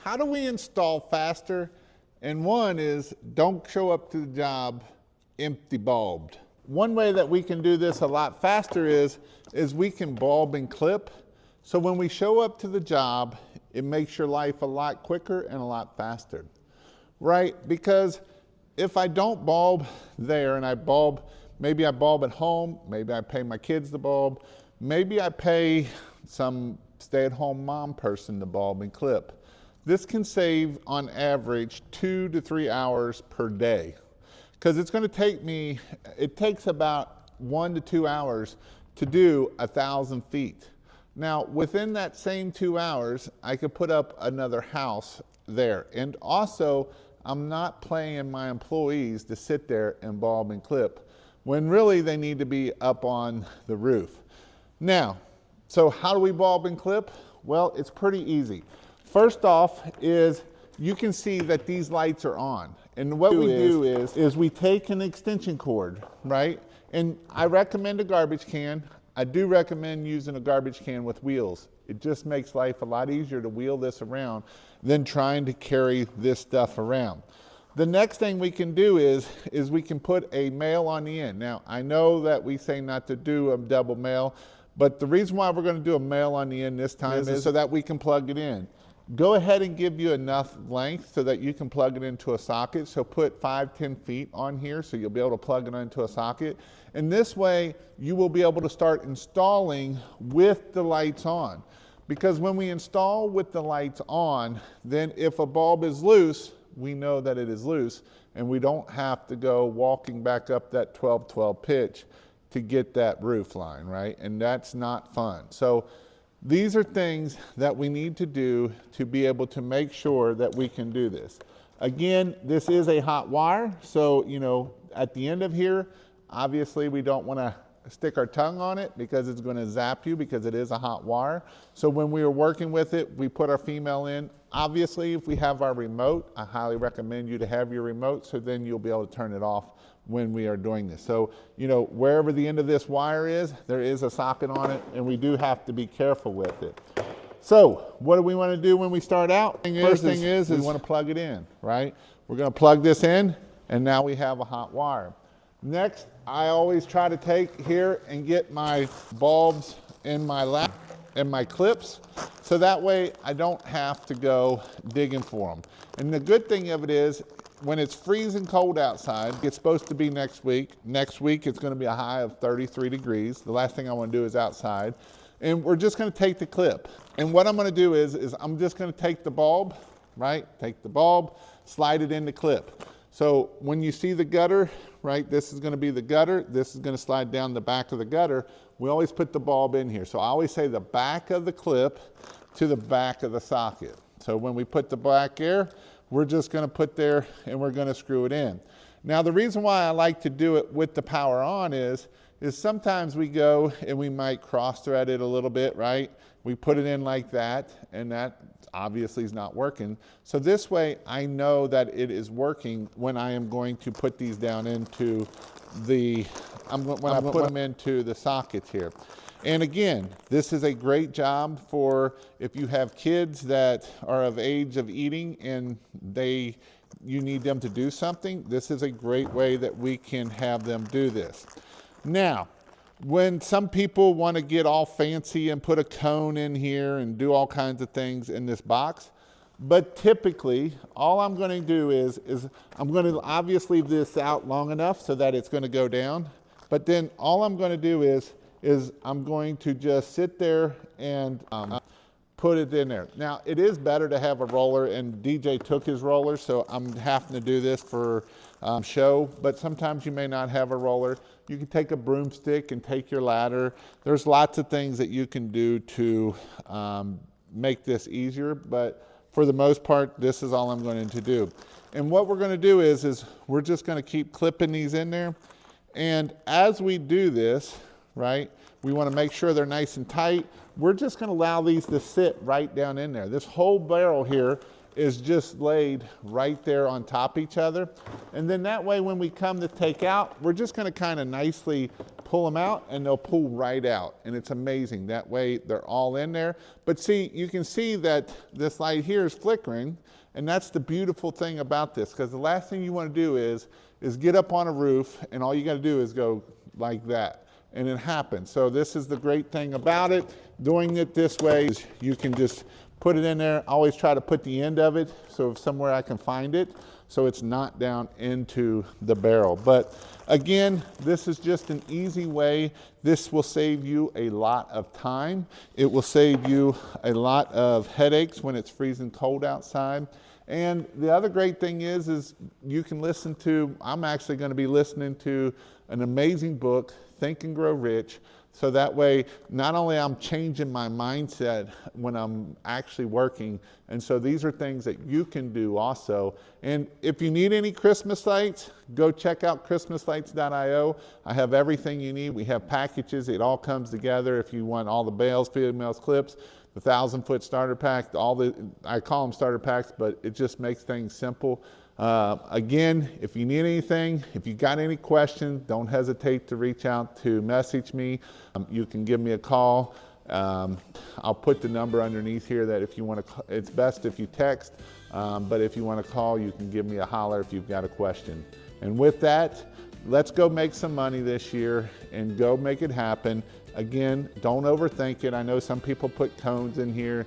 How do we install faster? And one is don't show up to the job empty bulbed. One way that we can do this a lot faster is we can bulb and clip. So when we show up to the job, it makes your life a lot quicker and a lot faster, right? Because if I don't bulb there and I bulb, maybe I bulb at home, maybe I pay my kids to bulb, maybe I pay some stay-at-home mom person to bulb and clip. This can save on average 2 to 3 hours per day, because it's going to take me, it takes about 1 to 2 hours to do 1,000 feet. Now within that same 2 hours, I could put up another house there. And also, I'm not paying my employees to sit there and bulb and clip when really they need to be up on the roof. Now, so how do we bulb and clip? Well, it's pretty easy. First off is you can see that these lights are on. And what we do is we take an extension cord, right? And I recommend a garbage can. I do recommend using a garbage can with wheels. It just makes life a lot easier to wheel this around than trying to carry this stuff around. The next thing we can do is we can put a male on the end. Now, I know that we say not to do a double male, but the reason why we're going to do a male on the end this time is so that we can plug it in. Go ahead and give you enough length so that you can plug it into a socket. So put 5-10 feet on here so you'll be able to plug it into a socket. And this way you will be able to start installing with the lights on. Because when we install with the lights on, then if a bulb is loose, we know that it is loose and we don't have to go walking back up that 12-12 pitch to get that roof line, right? And that's not fun. So these are things that we need to do to be able to make sure that we can do this. Again, this is a hot wire, so at the end of here, obviously we don't want to stick our tongue on it because it's going to zap you because it is a hot wire. So when we were working with it, we put our female in. Obviously, if we have our remote, I highly recommend you to have your remote so then you'll be able to turn it off when we are doing this. So, wherever the end of this wire is, there is a socket on it, and we do have to be careful with it. So, what do we want to do when we start out? First thing is we want to plug it in, right? We're going to plug this in, and now we have a hot wire. Next, I always try to take here and get my bulbs in my lap and my clips, so that way I don't have to go digging for them. And the good thing of it is, when it's freezing cold outside, it's supposed to be next week. Next week, it's going to be a high of 33 degrees. The last thing I want to do is outside. And we're just going to take the clip. And what I'm going to do is I'm just going to take the bulb, right? Take the bulb, slide it in the clip. So when you see the gutter, right, this is going to be the gutter. This is going to slide down the back of the gutter. We always put the bulb in here. So I always say the back of the clip to the back of the socket. So when we put the black air, we're just going to put there and we're going to screw it in. Now the reason why I like to do it with the power on is sometimes we go and we might cross thread it a little bit, right? We put it in like that and that obviously is not working. So this way I know that it is working when I am going to put these down into the, when I put them into the sockets here. And again, this is a great job for if you have kids that are of age of eating and you need them to do something. This is a great way that we can have them do this. Now, when some people want to get all fancy and put a cone in here and do all kinds of things in this box, but typically all I'm going to do is I'm going to obviously leave this out long enough so that it's going to go down. But then all I'm going to do is I'm going to just sit there and put it in there. Now, it is better to have a roller, and DJ took his roller, so I'm having to do this for show, but sometimes you may not have a roller. You can take a broomstick and take your ladder. There's lots of things that you can do to make this easier, but for the most part, this is all I'm going to do. And what we're going to do is we're just going to keep clipping these in there, and as we do this, right, we want to make sure they're nice and tight. We're just going to allow these to sit right down in there. This whole barrel here is just laid right there on top of each other. And then that way when we come to take out, we're just going to kind of nicely pull them out and they'll pull right out. And it's amazing. That way they're all in there. But see, you can see that this light here is flickering. And that's the beautiful thing about this, because the last thing you want to do is get up on a roof and all you got to do is go like that. And it happens. So this is the great thing about it. Doing it this way is you can just put it in there. I always try to put the end of it so if somewhere I can find it, so it's not down into the barrel. But again, this is just an easy way. This will save you a lot of time. It will save you a lot of headaches when it's freezing cold outside. And the other great thing is you can listen to, I'm actually going to be listening to an amazing book, Think and Grow Rich. So that way, not only I'm changing my mindset when I'm actually working, and so these are things that you can do also. And if you need any Christmas lights, go check out christmaslights.io. I have everything you need. We have packages. It all comes together. If you want all the bales, females, clips, the 1,000-foot starter pack, I call them starter packs, but it just makes things simple. Again, if you need anything, if you got any questions, don't hesitate to reach out to message me. You can give me a call. I'll put the number underneath here that if you want to, it's best if you text, but if you want to call, you can give me a holler if you've got a question. And with that, let's go make some money this year and go make it happen. Again, don't overthink it. I know some people put cones in here.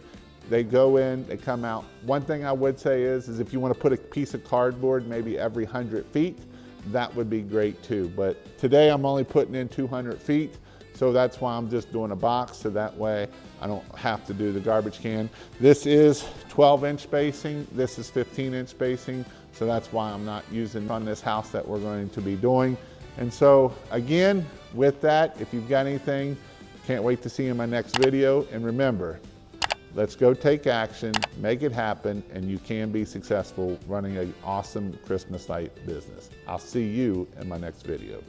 They go in, they come out. One thing I would say is if you want to put a piece of cardboard maybe every 100 feet, that would be great too. But today I'm only putting in 200 feet, so that's why I'm just doing a box, so that way I don't have to do the garbage can. This is 12-inch spacing, this is 15-inch spacing, so that's why I'm not using on this house that we're going to be doing. And so again, with that, if you've got anything, can't wait to see you in my next video. And remember, let's go take action, make it happen, and you can be successful running an awesome Christmas light business. I'll see you in my next video.